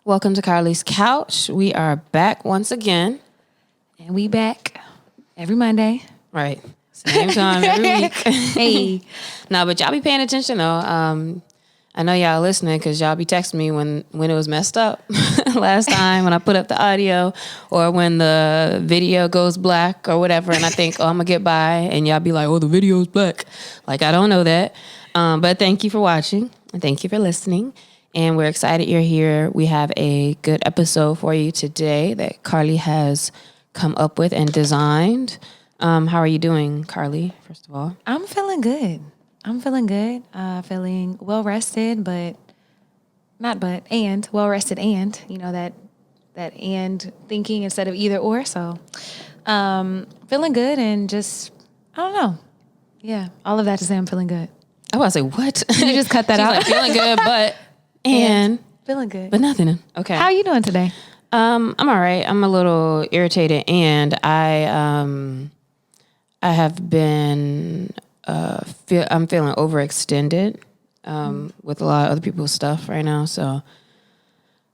Welcome to Carlie's Couch. We are back once again. And we back every Monday. Right. Same time every week. Hey. No, but y'all be paying attention though. I know y'all listening because y'all be texting me when it was messed up last time when I put up the audio or when the video goes black or whatever. And I think, I'm going to get by. And y'all be like, oh, the video's black. Like, I don't know that. But thank you for watching. And thank you for listening. And we're excited you're here. We have a good episode for you today that Carlie has come up with and designed. How are you doing, Carlie, first of all? I'm feeling good. Feeling well-rested, and well-rested and, that and thinking instead of either or. So feeling good and just, I don't know. Yeah, all of that to say I'm feeling good. I was about to say, what? You just cut that She's out. Like, feeling good, but... And feeling good. But nothing. Okay. How are you doing today? I'm all right. I'm a little irritated and I have been I'm feeling overextended with a lot of other people's stuff right now, so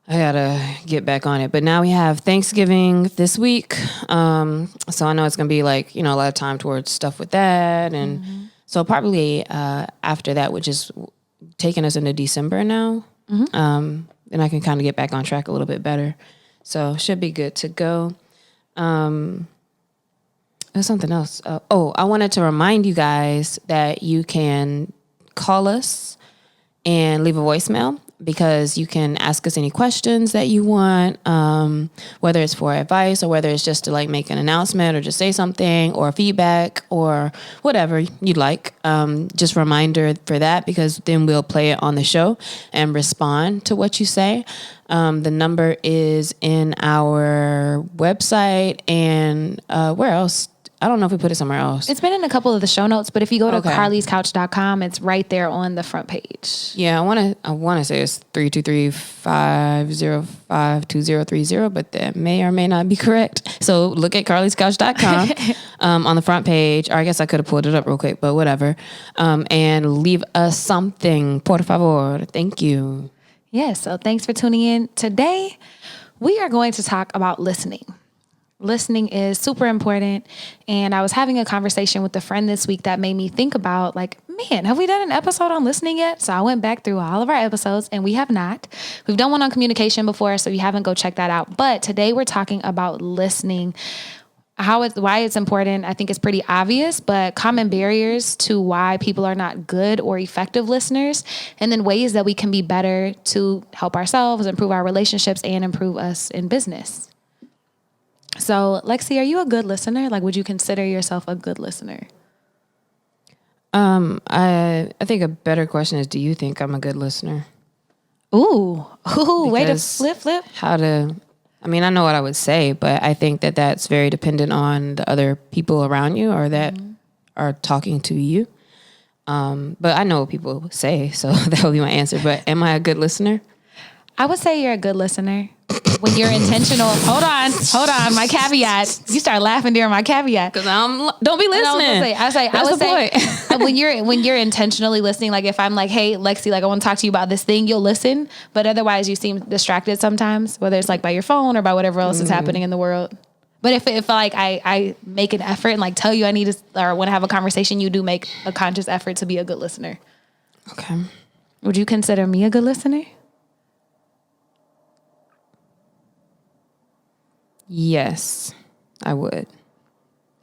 I gotta get back on it. But now we have Thanksgiving this week. So I know it's gonna be like, a lot of time towards stuff with that, and so probably after that, which is taking us into December now. Then I can kind of get back on track a little bit better. So should be good to go. There's something else. I wanted to remind you guys that you can call us and leave a voicemail because you can ask us any questions that you want, whether it's for advice or whether it's just to like make an announcement or just say something or feedback or whatever you'd like. Just a reminder for that because then we'll play it on the show and respond to what you say. The number is in our website and where else? I don't know if we put it somewhere else. It's been in a couple of the show notes, but if you go to carliescouch.com, it's right there on the front page. Yeah, I want to say it's 323-505-2030, but that may or may not be correct. So look at carliescouch.com on the front page, or I guess I could have pulled it up real quick, but whatever. And leave us something, por favor. Thank you. Yes, so thanks for tuning in. Today, we are going to talk about listening. Listening is super important. And I was having a conversation with a friend this week that made me think about man, have we done an episode on listening yet? So I went back through all of our episodes and we have not. We've done one on communication before, so if you haven't, go check that out. But today we're talking about listening, why it's important. I think it's pretty obvious, but common barriers to why people are not good or effective listeners, and then ways that we can be better to help ourselves, improve our relationships, and improve us in business. So, Lexi, are you a good listener? Would you consider yourself a good listener? I think a better question is, do you think I'm a good listener? Ooh, way to flip. I know what I would say, but I think that that's very dependent on the other people around you or that are talking to you. But I know what people say, so that would be my answer. But am I a good listener? I would say you're a good listener when you're intentional. Hold on, my caveat. You start laughing during my caveat because don't be listening. I would say when you're intentionally listening. Like if I'm like, hey, Lexi, I want to talk to you about this thing, you'll listen. But otherwise, you seem distracted sometimes, whether it's by your phone or by whatever else is happening in the world. But if I make an effort and tell you I need to or want to have a conversation, you do make a conscious effort to be a good listener. Okay. Would you consider me a good listener? Yes, I would.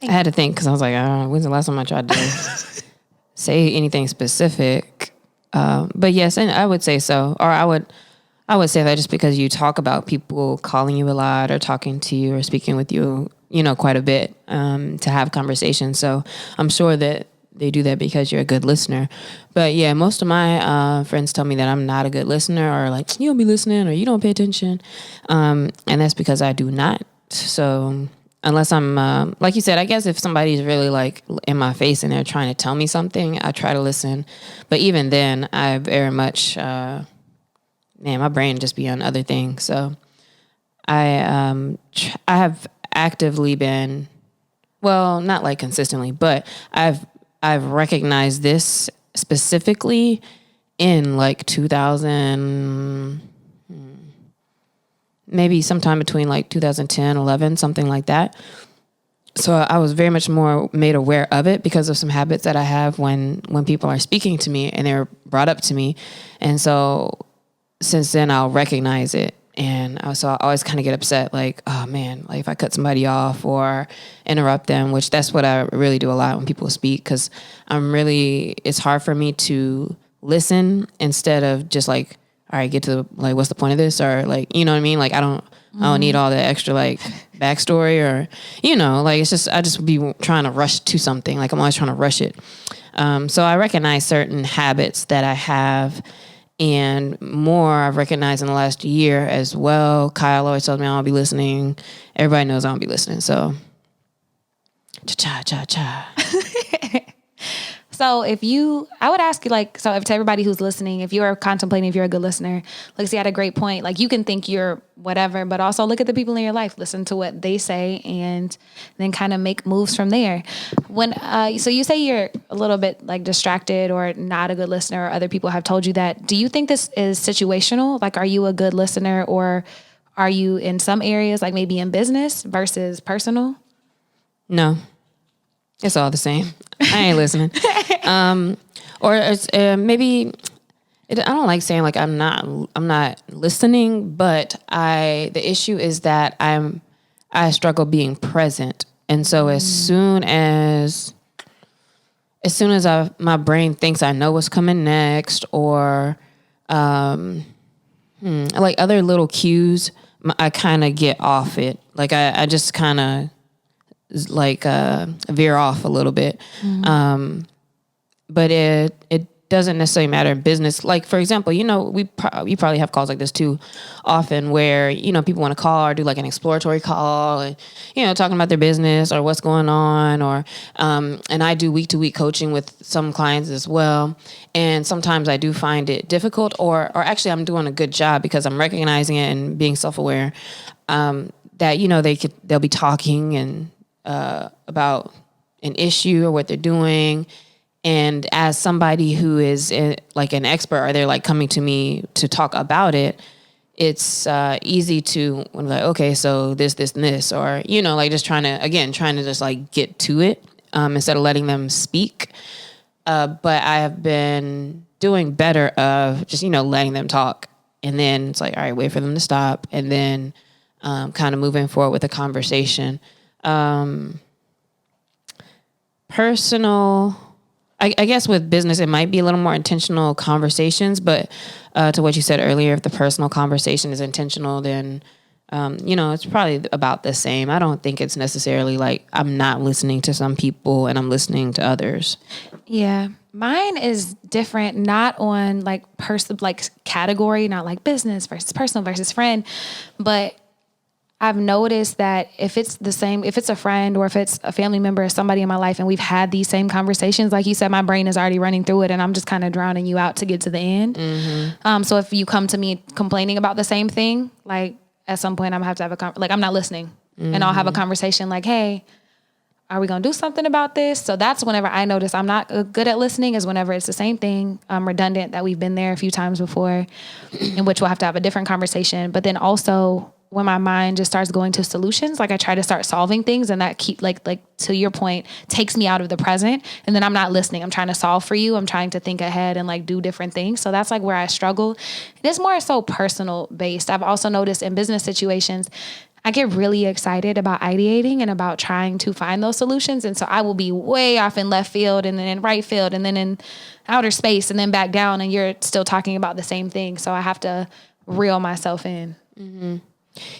I had to think because I was like, I don't know, when's the last time I tried to say anything specific? But yes, and I would say so. Or I would say that just because you talk about people calling you a lot or talking to you or speaking with you, quite a bit to have conversations. So I'm sure that they do that because you're a good listener. But yeah, most of my friends tell me that I'm not a good listener or you don't be listening or you don't pay attention. And that's because I do not. So unless I'm, like you said, I guess if somebody's really in my face and they're trying to tell me something, I try to listen. But even then, I very much, my brain just be on other things. So I have actively been, well, not consistently, but I've recognized this specifically in 2000. maybe sometime between like 2010, 11, something like that. So I was very much more made aware of it because of some habits that I have when people are speaking to me and they're brought up to me. And so since then I'll recognize it. And so I always kind of get upset, like, oh man, like if I cut somebody off or interrupt them, which that's what I really do a lot when people speak, because it's hard for me to listen instead of just like, all right, get to like, what's the point of this? Or like, you know what I mean? Like I don't need all the extra like backstory or, like it's just, I just be trying to rush to something. Like I'm always trying to rush it. So I recognize certain habits that I have. And more I've recognized in the last year as well. Kyle always tells me I don't be listening. Everybody knows I don't be listening. So, cha-cha. So I would ask you like, so if to everybody who's listening, if you're contemplating, if you're a good listener, like see, had a great point. Like you can think you're whatever, but also look at the people in your life, listen to what they say, and then kind of make moves from there. When, so you say you're a little bit like distracted or not a good listener, or other people have told you that. Do you think this is situational? Like, are you a good listener, or are you in some areas, like maybe in business versus personal? No, it's all the same. I ain't listening. Or it's maybe I don't like saying like I'm not listening, but the issue is that I struggle being present, and so as soon as my brain thinks I know what's coming next, or like other little cues, I kind of get off it. Like I just kind of like veer off a little bit. But it doesn't necessarily matter in business. Like, for example, you probably have calls like this too often where, people want to call or do like an exploratory call and, talking about their business or what's going on, or, and I do week-to-week coaching with some clients as well. And sometimes I do find it difficult or actually I'm doing a good job because I'm recognizing it and being self-aware, that, they'll be talking and, about an issue or what they're doing. And as somebody who is like an expert, or they're like coming to me to talk about it, it's easy to like, okay, so this, and this, or, like just trying to just like get to it instead of letting them speak. But I have been doing better of just, letting them talk. And then it's like, all right, wait for them to stop. And then kind of moving forward with the conversation. Personal, I guess with business, it might be a little more intentional conversations, but to what you said earlier, if the personal conversation is intentional, then, it's probably about the same. I don't think it's necessarily like I'm not listening to some people and I'm listening to others. Yeah. Mine is different, not on like category, not like business versus personal versus friend, but I've noticed that if it's a friend or if it's a family member or somebody in my life and we've had these same conversations, like you said, my brain is already running through it and I'm just kind of drowning you out to get to the end. Mm-hmm. So if you come to me complaining about the same thing, like at some point I'm gonna have to have I'm not listening, and I'll have a conversation like, hey, are we going to do something about this? So that's whenever I notice I'm not good at listening, is whenever it's the same thing, redundant, that we've been there a few times before, in which we'll have to have a different conversation. But then also when my mind just starts going to solutions, like I try to start solving things, and that keep like to your point, takes me out of the present. And then I'm not listening. I'm trying to solve for you. I'm trying to think ahead and like do different things. So that's like where I struggle. And it's more so personal based. I've also noticed in business situations, I get really excited about ideating and about trying to find those solutions. And so I will be way off in left field and then in right field and then in outer space and then back down, and you're still talking about the same thing. So I have to reel myself in. Mm-hmm.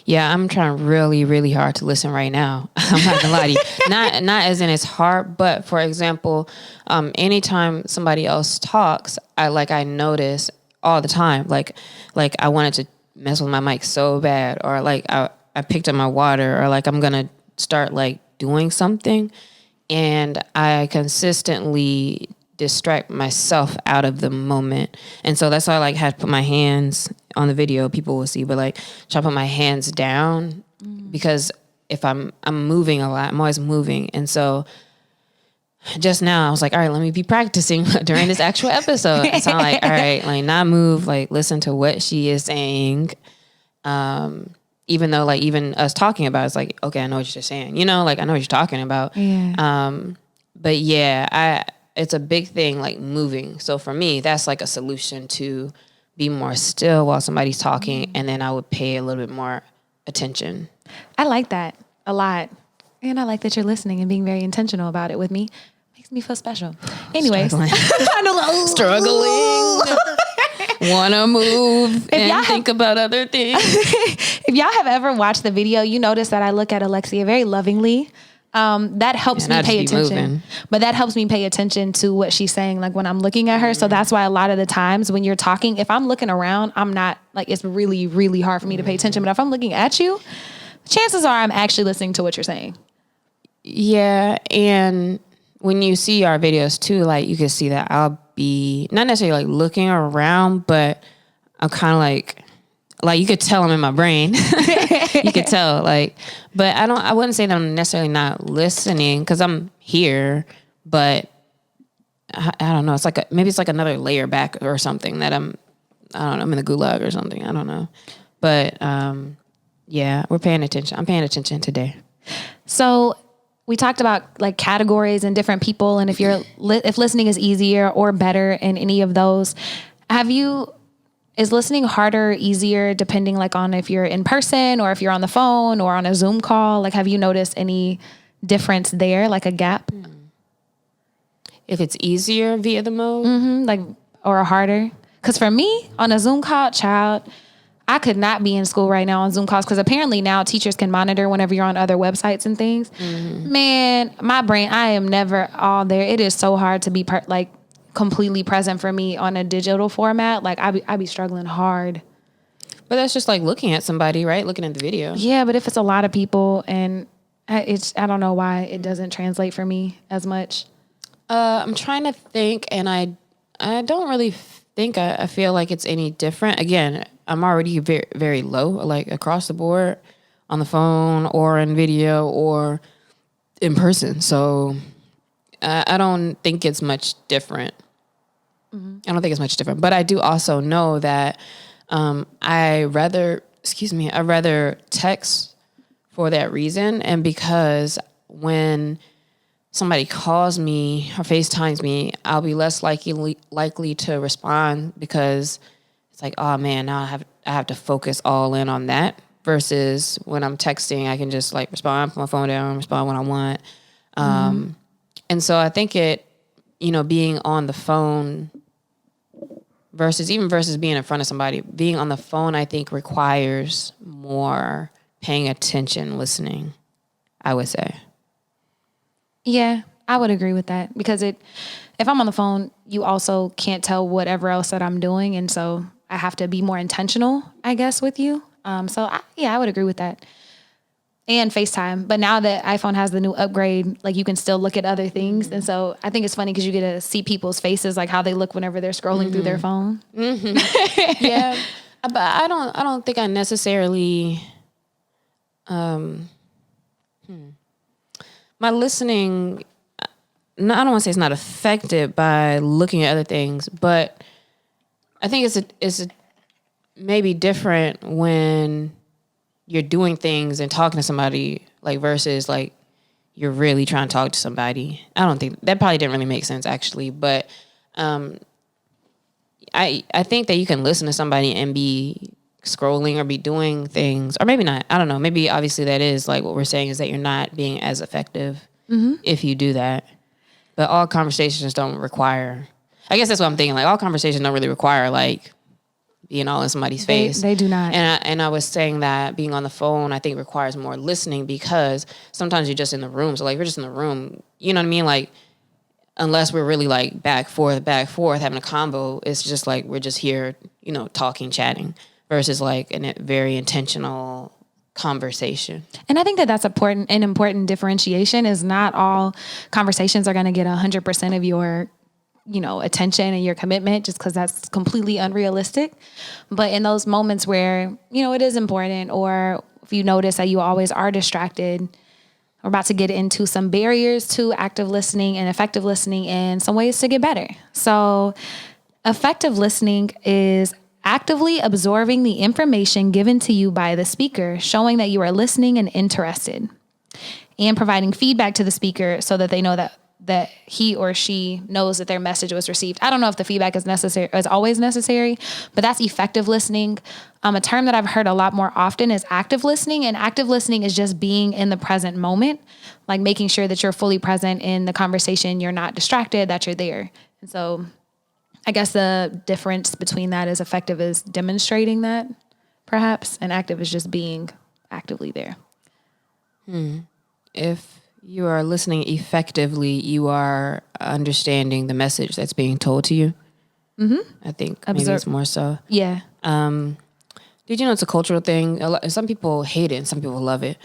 Yeah, I'm trying really, really hard to listen right now. I'm not gonna lie to you. Not as in it's hard, but for example, anytime somebody else talks, I notice all the time, like I wanted to mess with my mic so bad, or like I picked up my water, or like I'm gonna start like doing something, and I consistently distract myself out of the moment. And so that's why I like had to put my hands on the video, people will see, but like try to put my hands down, because if I'm moving a lot, I'm always moving. And so just now I was like, all right, let me be practicing during this actual episode. And so I'm like, all right, like not move, like listen to what she is saying. Even even though like even us talking about it's like, okay, I know what you're saying, you know, like I know what you're talking about. Yeah. But yeah, it's a big thing, like moving. So for me, that's like a solution to be more still while somebody's talking, and then I would pay a little bit more attention. I like that a lot. And I like that you're listening and being very intentional about it with me. Makes me feel special. Anyways. Struggling. Wanna move and think about other things. If y'all have ever watched the video, you notice that I look at Alexia very lovingly. That helps me pay attention. But that helps me pay attention to what she's saying, like when I'm looking at her. So that's why a lot of the times when you're talking, if I'm looking around, I'm not like, it's really, really hard for me to pay attention. But if I'm looking at you, chances are I'm actually listening to what you're saying. Yeah. And when you see our videos too, like you can see that I'll be not necessarily like looking around, but I'm kind of like you could tell I'm in my brain. You could tell, like, but I wouldn't say that I'm necessarily not listening because I'm here, but I don't know. It's like maybe it's like another layer back or something that I don't know. I'm in the gulag or something. I don't know. But yeah, we're paying attention. I'm paying attention today. So we talked about like categories and different people, and if listening is easier or better in any of those, is listening harder or easier depending like on if you're in person or if you're on the phone or on a Zoom call? Like, have you noticed any difference there, like a gap? If it's easier via the mode? Mm-hmm, like, or harder? Because for me, on a Zoom call, child, I could not be in school right now on Zoom calls because apparently now teachers can monitor whenever you're on other websites and things. Mm-hmm. Man, my brain, I am never all there. It is so hard to be completely present for me on a digital format. Like I be struggling hard. But that's just like looking at somebody, right? Looking at the video. Yeah, but if it's a lot of people and I don't know why it doesn't translate for me as much. I'm trying to think, and I don't really think I feel like it's any different. Again, I'm already very, very low, like across the board on the phone or in video or in person. So I don't think it's much different. Mm-hmm. I don't think it's much different. But I do also know that I rather text for that reason. And because when somebody calls me or FaceTimes me, I'll be less likely to respond because it's like, oh man, now I have to focus all in on that. Versus when I'm texting, I can just like respond, put my phone down, respond when I want. And so I think being on the phone versus being in front of somebody, being on the phone, I think requires more paying attention, listening, I would say. Yeah, I would agree with that because if I'm on the phone, you also can't tell whatever else that I'm doing. And so I have to be more intentional, I guess, with you. I would agree with that. And FaceTime. But now that iPhone has the new upgrade, like you can still look at other things. Mm-hmm. And so I think it's funny because you get to see people's faces, like how they look whenever they're scrolling through their phone. Mm-hmm. Yeah. But I don't think I necessarily, my listening, I don't want to say it's not affected by looking at other things, but I think it's maybe different when you're doing things and talking to somebody, like versus like you're really trying to talk to somebody. I don't think that probably didn't really make sense actually, but I think that you can listen to somebody and be scrolling or be doing things, or maybe not. I don't know. Maybe obviously that is like what we're saying is that you're not being as effective if you do that. But all conversations don't require. I guess that's what I'm thinking. Like all conversations don't really require like being all in somebody's face. They do not. And I was saying that being on the phone, I think requires more listening because sometimes you're just in the room. So like we're just in the room, you know what I mean? Like unless we're really like back, forth, having a convo, it's just like we're just here, talking, chatting versus like a very intentional conversation. And I think that that's an important differentiation is not all conversations are going to get 100% of your attention and your commitment just because that's completely unrealistic. But in those moments where, it is important, or if you notice that you always are distracted, we're about to get into some barriers to active listening and effective listening and some ways to get better. So effective listening is actively absorbing the information given to you by the speaker, showing that you are listening and interested, and providing feedback to the speaker so that they know that he or she knows that their message was received. I don't know if the feedback is always necessary, but that's effective listening. A term that I've heard a lot more often is active listening, and active listening is just being in the present moment, like making sure that you're fully present in the conversation, you're not distracted, that you're there. And so I guess the difference between that is effective is demonstrating that, perhaps, and active is just being actively there. If you are listening effectively, you are understanding the message that's being told to you. I think maybe it's more so. Yeah. Did you know it's a cultural thing? Some people hate it and some people love it.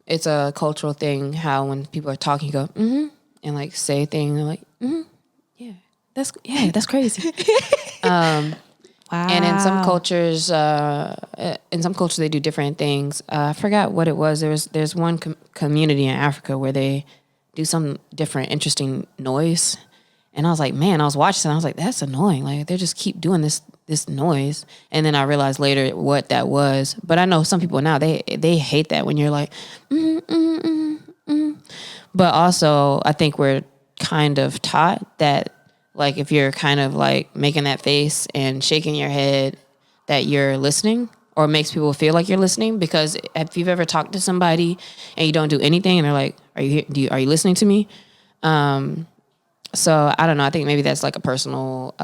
It's a cultural thing how when people are talking, you go, and like say things, they're like, that's crazy. Wow. And in some cultures, they do different things. I forgot what it was. There's one community in Africa where they do some different, interesting noise. And I was like, man, I was watching and I was like, that's annoying. Like they just keep doing this noise. And then I realized later what that was. But I know some people now they hate that when you're like, But also, I think we're kind of taught that. Like if you're kind of like making that face and shaking your head that you're listening or makes people feel like you're listening, because if you've ever talked to somebody and you don't do anything and they're like, are you here? Are you listening to me? So I don't know. I think maybe that's like a personal,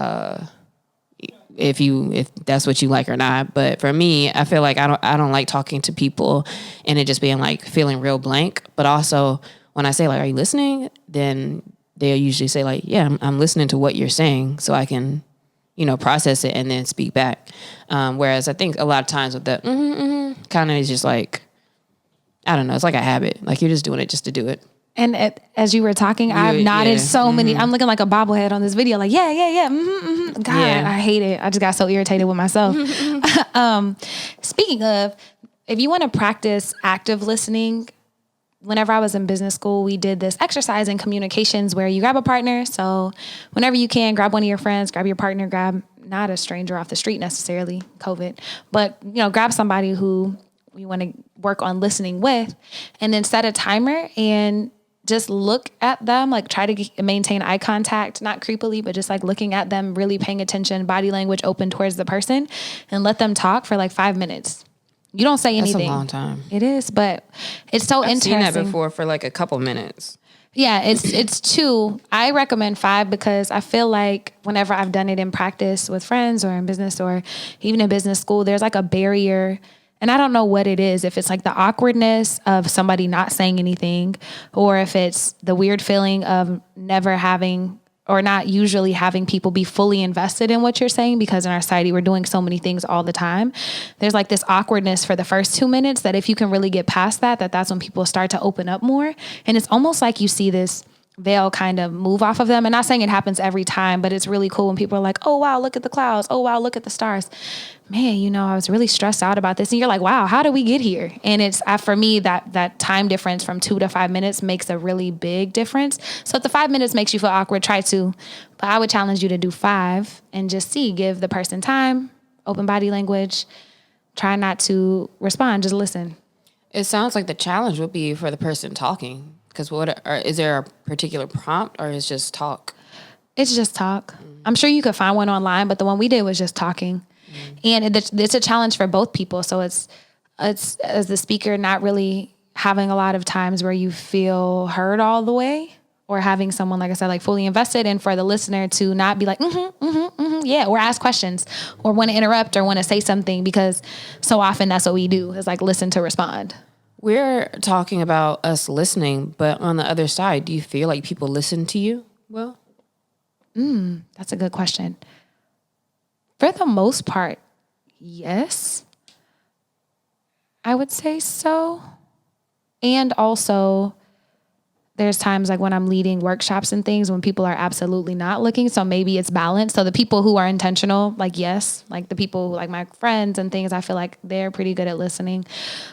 if that's what you like or not. But for me, I feel like I don't like talking to people and it just being like feeling real blank. But also when I say like, are you listening? Then they'll usually say like, yeah, I'm listening to what you're saying so I can, process it and then speak back. Whereas I think a lot of times with the kind of is just like, I don't know, it's like a habit. Like you're just doing it just to do it. And as you were talking, I've nodded so many. I'm looking like a bobblehead on this video. Like, yeah. God, I hate it. I just got so irritated with myself. Speaking of, if you want to practice active listening, whenever I was in business school, we did this exercise in communications where you grab a partner. So whenever you can, grab one of your friends, grab your partner, grab not a stranger off the street necessarily, COVID, but grab somebody who you want to work on listening with, and then set a timer and just look at them, like try to maintain eye contact, not creepily, but just like looking at them, really paying attention, body language open towards the person, and let them talk for like 5 minutes. You don't say anything. That's a long time. It is, but it's so interesting. I've seen that before for like a couple minutes. Yeah, it's 2. I recommend 5 because I feel like whenever I've done it in practice with friends or in business or even in business school, there's like a barrier. And I don't know what it is, if it's like the awkwardness of somebody not saying anything, or if it's the weird feeling of never having or not usually having people be fully invested in what you're saying, because in our society, we're doing so many things all the time. There's like this awkwardness for the first 2 minutes that if you can really get past that's when people start to open up more. And it's almost like you see this veil kind of move off of them. And not saying it happens every time, but it's really cool when people are like, oh, wow, look at the clouds. Oh, wow, look at the stars. Man, I was really stressed out about this. And you're like, wow, how did we get here? And it's, for me, that time difference from 2 to 5 minutes makes a really big difference. So if the 5 minutes makes you feel awkward, try 2. But I would challenge you to do 5 and just give the person time, open body language, try not to respond, just listen. It sounds like the challenge would be for the person talking. Because is there a particular prompt or is just talk? It's just talk. I'm sure you could find one online, but the one we did was just talking. And it's a challenge for both people. So it's as the speaker not really having a lot of times where you feel heard all the way, or having someone, like I said, like fully invested, and for the listener to not be like, yeah, or ask questions or want to interrupt or want to say something, because so often that's what we do is like listen to respond. We're talking about us listening, but on the other side, do you feel like people listen to you well? That's a good question. For the most part, yes. I would say so. And also, there's times like when I'm leading workshops and things when people are absolutely not looking. So maybe it's balanced. So the people who are intentional, like, yes, like the people like my friends and things, I feel like they're pretty good at listening.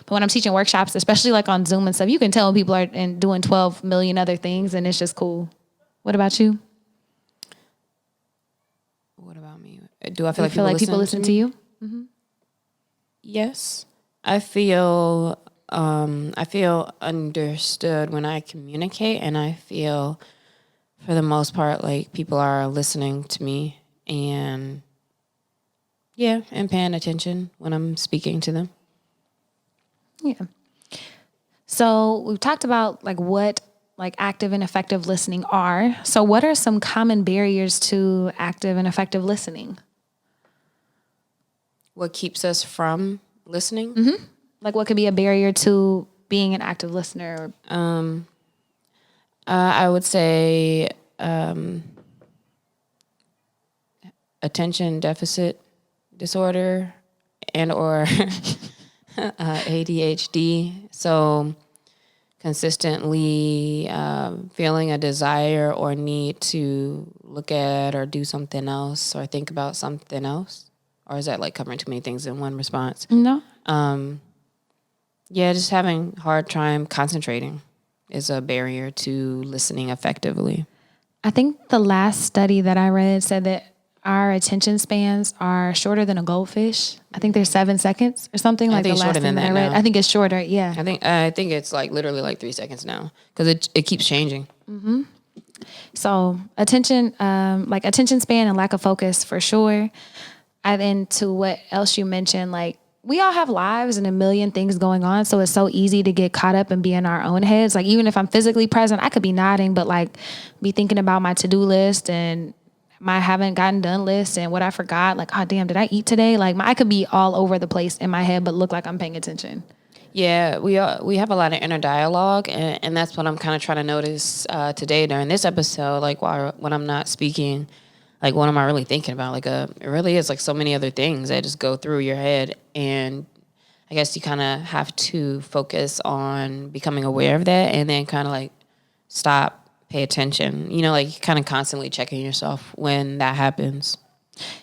But when I'm teaching workshops, especially like on Zoom and stuff, you can tell when people are doing 12 million other things, and it's just cool. What about you? What about me? Do I feel like people listen to you? Yes, I feel understood when I communicate, and I feel for the most part like people are listening to me and and paying attention when I'm speaking to them. Yeah. So we've talked about like what like active and effective listening are. So what are some common barriers to active and effective listening? What keeps us from listening? Like what could be a barrier to being an active listener? I would say attention deficit disorder and or ADHD. So consistently feeling a desire or need to look at or do something else or think about something else. Or is that like covering too many things in one response? No. Just having hard time concentrating is a barrier to listening effectively. I think the last study that I read said that our attention spans are shorter than a goldfish. I think they're 7 seconds or something like the think it's last shorter thing than that I that read. now. I think it's shorter. Yeah. I think it's like literally like 3 seconds now because it keeps changing. So attention span and lack of focus for sure. And then to what else you mentioned, like we all have lives and a million things going on. So it's so easy to get caught up and be in our own heads. Like even if I'm physically present, I could be nodding, but like be thinking about my to-do list and my haven't gotten done list and what I forgot. Like, oh damn, did I eat today? Like I could be all over the place in my head, but look like I'm paying attention. Yeah, we have a lot of inner dialogue, and that's what I'm kind of trying to notice today during this episode. Like when I'm not speaking, like what am I really thinking about? Like it really is like so many other things that just go through your head, and I guess you kind of have to focus on becoming aware of that, and then kind of like stop, pay attention. You know, like kind of constantly checking yourself when that happens.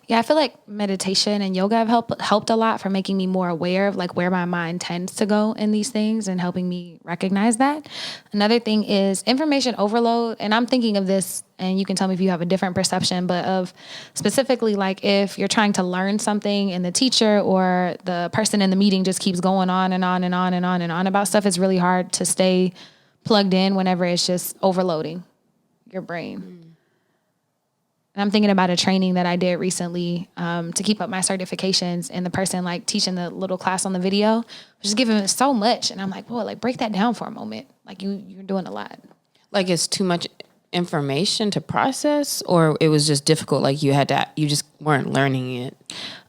Yeah, I feel like meditation and yoga have helped a lot for making me more aware of like where my mind tends to go in these things and helping me recognize that. Another thing is information overload. And I'm thinking of this, and you can tell me if you have a different perception, but of specifically like if you're trying to learn something and the teacher or the person in the meeting just keeps going on and on and on and on and on about stuff, it's really hard to stay plugged in whenever it's just overloading your brain. And I'm thinking about a training that I did recently to keep up my certifications, and the person like teaching the little class on the video was just giving me so much. And I'm like, whoa, like break that down for a moment. Like you're doing a lot. Like it's too much information to process, or it was just difficult. Like you just weren't learning it.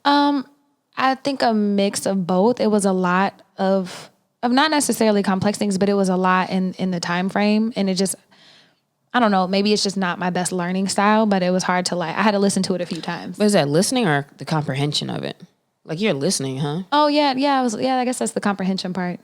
I think a mix of both. It was a lot of not necessarily complex things, but it was a lot in the time frame. And it just, I don't know, maybe it's just not my best learning style, but it was hard to like, I had to listen to it a few times. But is that listening or the comprehension of it? Like you're listening, huh? Oh yeah. I guess that's the comprehension part,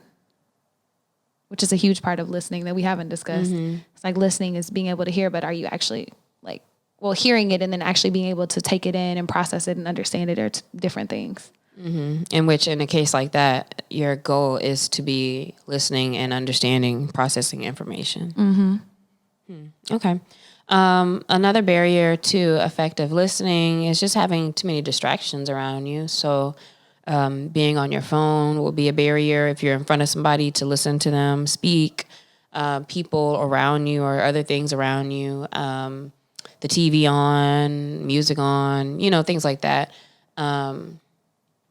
which is a huge part of listening that we haven't discussed. It's like listening is being able to hear, but are you actually like, well, hearing it and then actually being able to take it in and process it and understand it are different things. In which, in a case like that, your goal is to be listening and understanding, processing information. Okay. Another barrier to effective listening is just having too many distractions around you. So being on your phone will be a barrier if you're in front of somebody to listen to them speak, people around you or other things around you, the TV on, music on, things like that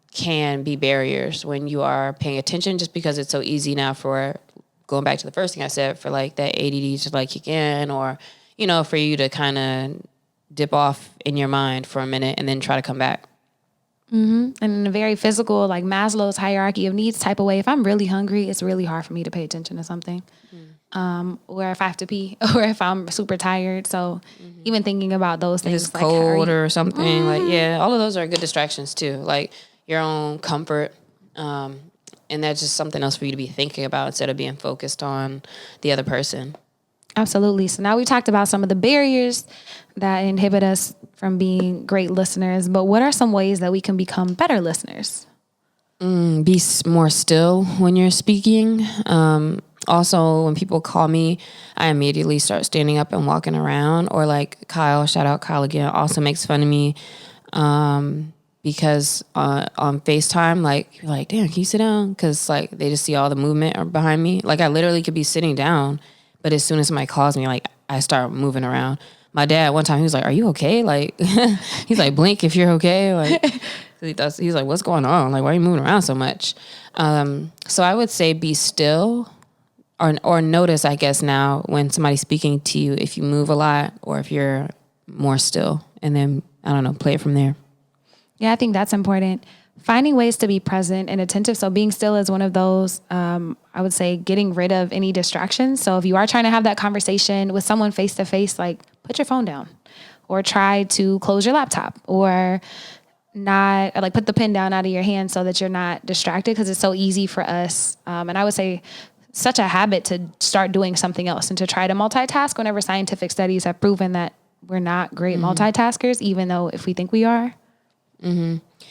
can be barriers when you are paying attention, just because it's so easy now for, going back to the first thing I said, for like that ADD to like kick in, or, for you to kind of dip off in your mind for a minute and then try to come back. And in a very physical, like Maslow's hierarchy of needs type of way, if I'm really hungry, it's really hard for me to pay attention to something. Or if I have to pee, or if I'm super tired. So even thinking about those things, It's like cold or something, like, all of those are good distractions too. Like your own comfort. And that's just something else for you to be thinking about instead of being focused on the other person. Absolutely. So now we talked about some of the barriers that inhibit us from being great listeners, but what are some ways that we can become better listeners? Be more still when you're speaking. Also, when people call me, I immediately start standing up and walking around. Or like Kyle, shout out Kyle again, also makes fun of me because on FaceTime, like, you're like, damn, can you sit down? Because like they just see all the movement behind me. Like I literally could be sitting down, but as soon as somebody calls me, like I start moving around. My dad one time he was like, "Are you okay?" Like he's like, "Blink if you're okay." Like he's like, "What's going on? Like why are you moving around so much?" So I would say be still, or notice, I guess, now when somebody's speaking to you, if you move a lot or if you're more still, and then I don't know, play it from there. Yeah, I think that's important. Finding ways to be present and attentive. So being still is one of those, I would say getting rid of any distractions. So if you are trying to have that conversation with someone face to face, like put your phone down or try to close your laptop or not like put the pen down out of your hand so that you're not distracted, because it's so easy for us. And I would say such a habit to start doing something else and to try to multitask whenever scientific studies have proven that we're not great multitaskers, even though if we think we are.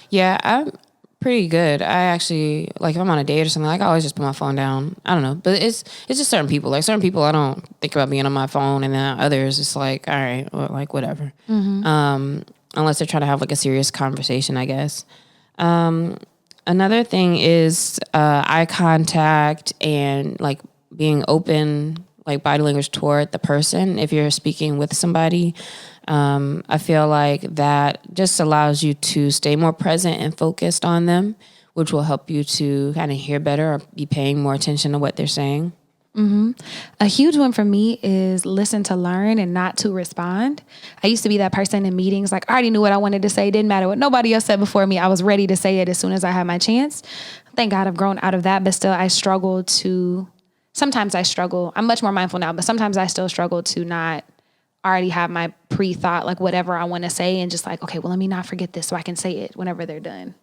Yeah, I'm pretty good. I actually, like, if I'm on a date or something, like, I always just put my phone down. I don't know, but it's just certain people. Like, certain people, I don't think about being on my phone, and then others, it's like, all right, well, like, whatever. Unless they're trying to have, like, a serious conversation, I guess. Another thing is eye contact and, like, being open, like, body language toward the person if you're speaking with somebody. I feel like that just allows you to stay more present and focused on them, which will help you to kind of hear better or be paying more attention to what they're saying. A huge one for me is listen to learn and not to respond. I used to be that person in meetings, like I already knew what I wanted to say. Didn't matter what nobody else said before me. I was ready to say it as soon as I had my chance. Thank God I've grown out of that, but still sometimes I struggle. I'm much more mindful now, but sometimes I still struggle to not already have my pre-thought, like whatever I want to say, and just like, okay, well, let me not forget this so I can say it whenever they're done.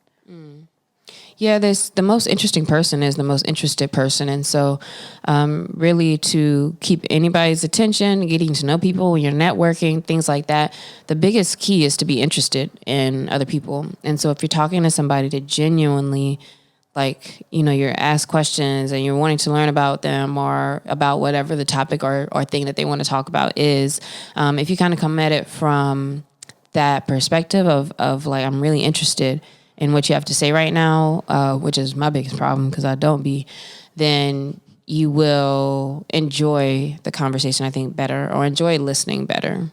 Yeah, the most interesting person is the most interested person. And so really to keep anybody's attention, getting to know people when you're networking, things like that, the biggest key is to be interested in other people. And so if you're talking to somebody to genuinely, like, you know, you're asked questions and you're wanting to learn about them or about whatever the topic or thing that they want to talk about is, if you kind of come at it from that perspective of like, I'm really interested in what you have to say right now, which is my biggest problem because I don't be, then you will enjoy the conversation, I think, better, or enjoy listening better.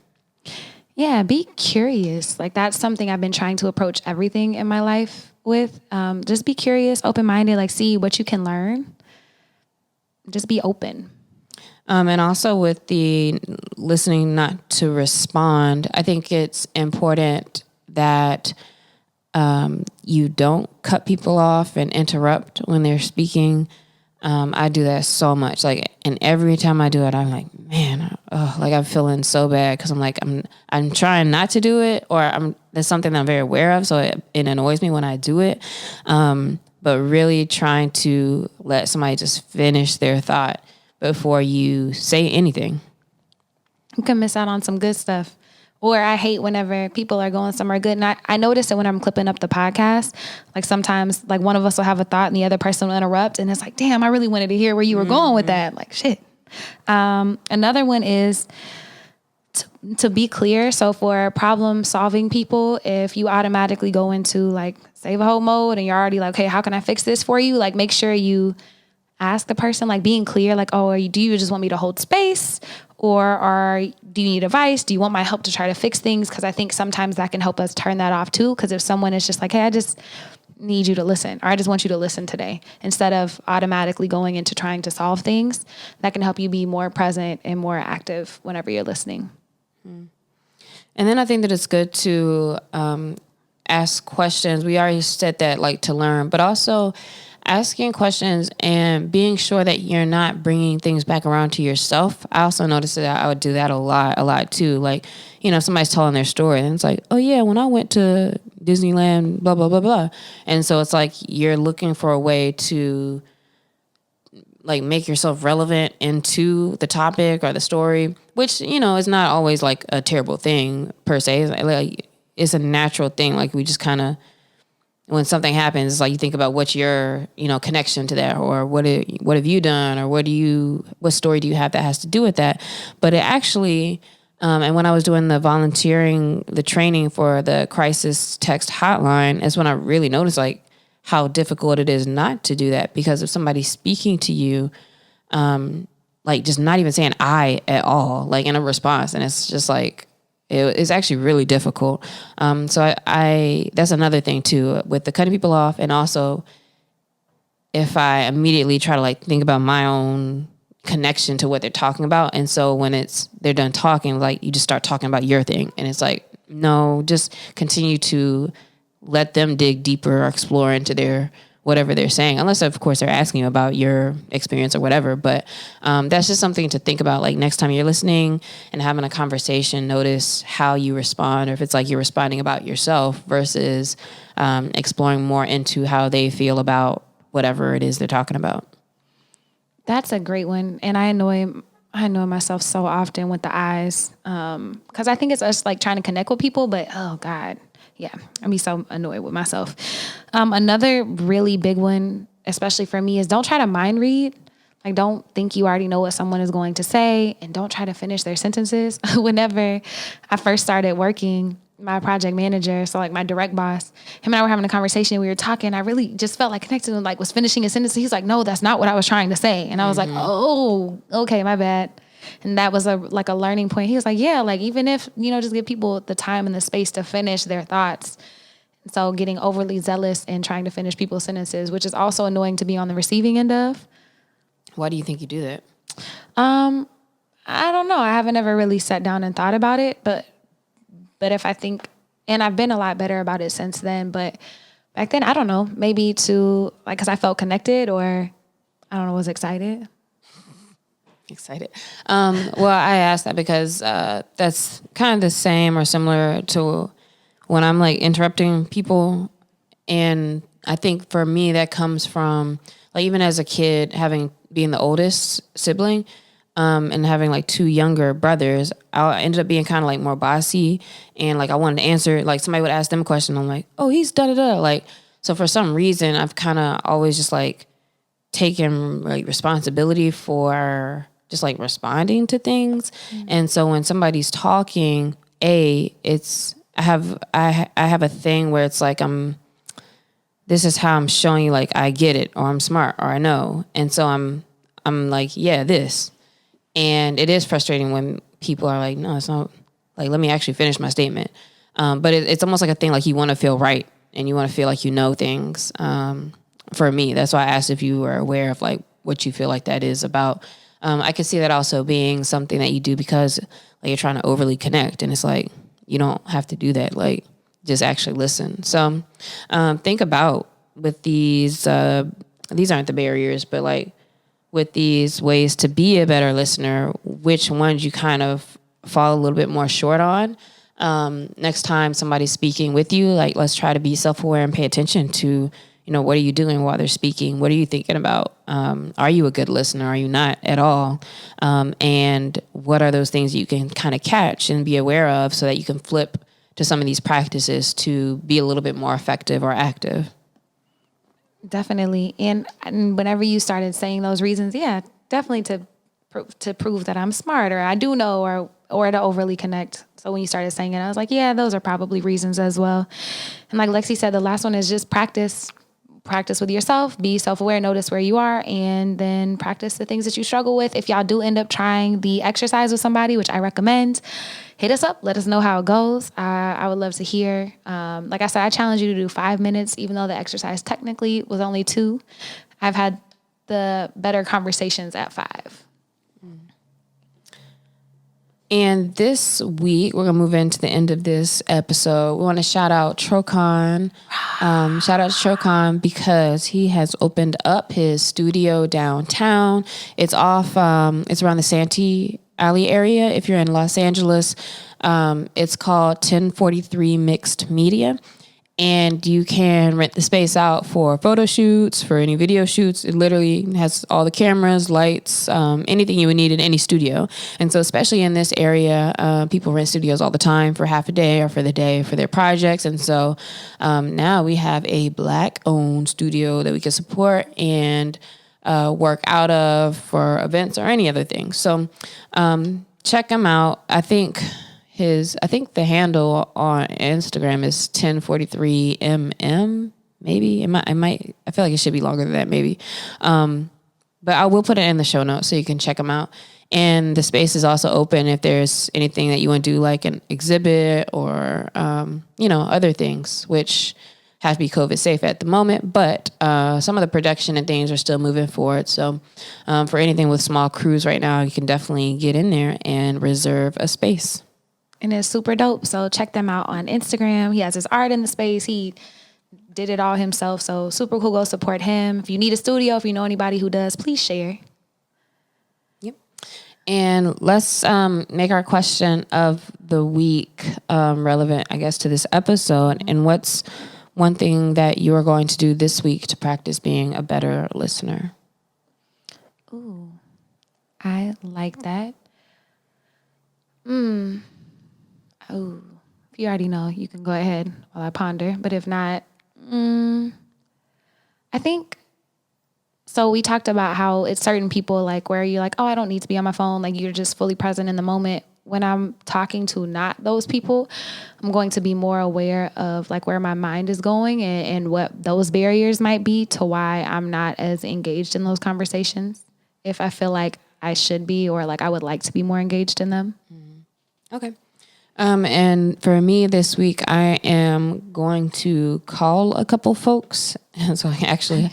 Yeah, be curious. Like that's something I've been trying to approach everything in my life with. Just be curious, open-minded, like see what you can learn. Just be open. And also with the listening not to respond, I think it's important that you don't cut people off and interrupt when they're speaking. I do that so much. Like, and every time I do it, I'm like, man, like I'm feeling so bad because I'm like, I'm trying not to do it, or there's something that I'm very aware of, so it annoys me when I do it. But really trying to let somebody just finish their thought before you say anything. You can miss out on some good stuff. Or I hate whenever people are going somewhere good. And I notice it when I'm clipping up the podcast. Like sometimes like one of us will have a thought and the other person will interrupt. And it's like, damn, I really wanted to hear where you were going with that. Like, shit. Another one is to be clear. So for problem solving people, if you automatically go into like save a whole mode and you're already like, okay, how can I fix this for you? Like make sure you ask the person, like being clear, like, oh, do you just want me to hold space? Or do you need advice? Do you want my help to try to fix things? Because I think sometimes that can help us turn that off too. Because if someone is just like, hey, I just need you to listen, or I just want you to listen today, instead of automatically going into trying to solve things, that can help you be more present and more active whenever you're listening. And then I think that it's good to ask questions. We already said that, like, to learn, but also asking questions and being sure that you're not bringing things back around to yourself. I also noticed that I would do that a lot too. Like, you know, if somebody's telling their story and it's like, oh yeah, when I went to Disneyland, blah, blah, blah, blah. And so it's like you're looking for a way to like make yourself relevant into the topic or the story, which, you know, is not always like a terrible thing per se. It's a natural thing. Like we just kind of, when something happens, it's like you think about what's your, you know, connection to that, or what have you done, or what story do you have that has to do with that. But it actually And when I was doing the training for the crisis text hotline, is when I really noticed like how difficult it is not to do that. Because if somebody's speaking to you, like just not even saying I at all, like in a response, and it's just like, it's actually really difficult. So I that's another thing too, with the cutting people off, and also if I immediately try to like think about my own connection to what they're talking about. And so when they're done talking, like you just start talking about your thing. And it's like, no, just continue to let them dig deeper or explore into their whatever they're saying. Unless of course they're asking you about your experience or whatever. But that's just something to think about. Like next time you're listening and having a conversation, notice how you respond, or if it's like you're responding about yourself versus exploring more into how they feel about whatever it is they're talking about. That's a great one. And I annoy myself so often with the eyes. Cause I think it's us like trying to connect with people, but oh God. Yeah. I'd be so annoyed with myself. Another really big one, especially for me, is don't try to mind read. Like don't think you already know what someone is going to say, and don't try to finish their sentences. Whenever I first started working, my project manager, so like my direct boss, him and I were having a conversation. We were talking. I really just felt like connected and like was finishing a sentence. He's like, "No, that's not what I was trying to say." And I was like, "Oh, okay, my bad." And that was a learning point. He was like, "Yeah, like even if just give people the time and the space to finish their thoughts." So getting overly zealous and trying to finish people's sentences, which is also annoying to be on the receiving end of. Why do you think you do that? I don't know. I haven't ever really sat down and thought about it, but if I think, and I've been a lot better about it since then, but back then, I don't know, maybe to like, cause I felt connected, or I don't know, was excited. Well, I asked that because that's kind of the same or similar to when I'm like interrupting people. And I think for me, that comes from like, even as a kid, being the oldest sibling, and having like two younger brothers, I ended up being kind of like more bossy, and like I wanted to answer, like somebody would ask them a question, I'm like, oh, he's da-da-da. Like, so for some reason, I've kind of always just like taken like responsibility for just like responding to things. Mm-hmm. And so when somebody's talking, I have a thing where it's like, this is how I'm showing you like I get it, or I'm smart, or I know. And so I'm like, yeah, this. And it is frustrating when people are like, no, it's not, like, let me actually finish my statement. But it's almost like a thing, like you want to feel right and you want to feel like you know things. For me, that's why I asked if you were aware of like what you feel like that is about. I could see that also being something that you do because like you're trying to overly connect, and it's like, you don't have to do that. Like, just actually listen. So think about with these aren't the barriers, but like, with these ways to be a better listener, which ones you kind of fall a little bit more short on. Next time somebody's speaking with you, like let's try to be self-aware and pay attention to, what are you doing while they're speaking? What are you thinking about? Are you a good listener? Are you not at all? And what are those things you can kind of catch and be aware of so that you can flip to some of these practices to be a little bit more effective or active? Definitely. And whenever you started saying those reasons, yeah, definitely to prove that I'm smart, or I do know, or to overly connect. So when you started saying it, I was like, yeah, those are probably reasons as well. And like Lexi said, the last one is just practice with yourself, be self-aware, notice where you are, and then practice the things that you struggle with. If y'all do end up trying the exercise with somebody, which I recommend, hit us up. Let us know how it goes. I would love to hear. Like I said, I challenge you to do 5 minutes, even though the exercise technically was only 2. I've had the better conversations at 5. And this week, we're going to move into the end of this episode. We want to shout out Trocon. Shout out to Trocon because he has opened up his studio downtown. It's it's around the Santee Alley area. If you're in Los Angeles, it's called 1043 Mixed Media. And you can rent the space out for photo shoots, for any video shoots. It literally has all the cameras, lights, anything you would need in any studio. And so especially in this area, people rent studios all the time for half a day or for the day for their projects. And so now we have a Black-owned studio that we can support and work out of for events or any other thing. So check him out. I think the handle on Instagram is 1043mm. Maybe I feel like it should be longer than that. Maybe, but I will put it in the show notes so you can check him out. And the space is also open if there's anything that you want to do, like an exhibit or other things, which have to be COVID safe at the moment. But some of the production and things are still moving forward. So for anything with small crews right now, you can definitely get in there and reserve a space. And it's super dope. So check them out on Instagram. He has his art in the space. He did it all himself. So super cool. Go support him. If you need a studio, if you know anybody who does, please share. Yep. And let's make our question of the week relevant, I guess, to this episode. And what's one thing that you are going to do this week to practice being a better listener? Ooh, I like that. Oh, if you already know, you can go ahead while I ponder. But if not, I think, so we talked about how it's certain people like where you're like, oh, I don't need to be on my phone. Like you're just fully present in the moment. When I'm talking to not those people, I'm going to be more aware of like where my mind is going and what those barriers might be to why I'm not as engaged in those conversations. If I feel like I should be, or like I would like to be more engaged in them. Okay. And for me this week, I am going to call a couple folks. And so I actually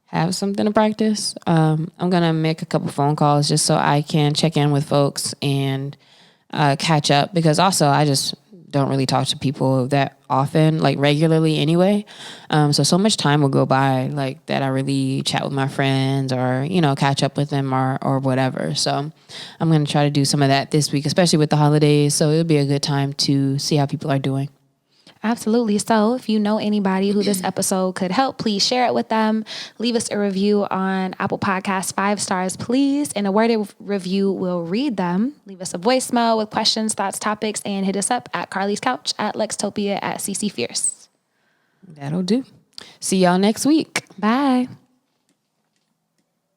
have something to practice. I'm going to make a couple phone calls just so I can check in with folks and catch up, because also I just don't really talk to people that often, like regularly anyway. So much time will go by like that I really chat with my friends or, catch up with them or whatever. So I'm going to try to do some of that this week, especially with the holidays. So it'll be a good time to see how people are doing. Absolutely. So if you know anybody who this episode could help, please share it with them. Leave us a review on Apple Podcasts, 5 stars, please. And a worded review, will read them. Leave us a voicemail with questions, thoughts, topics, and hit us up at Carlie's Couch, at Lextopia, at CC Fierce. That'll do. See y'all next week. Bye.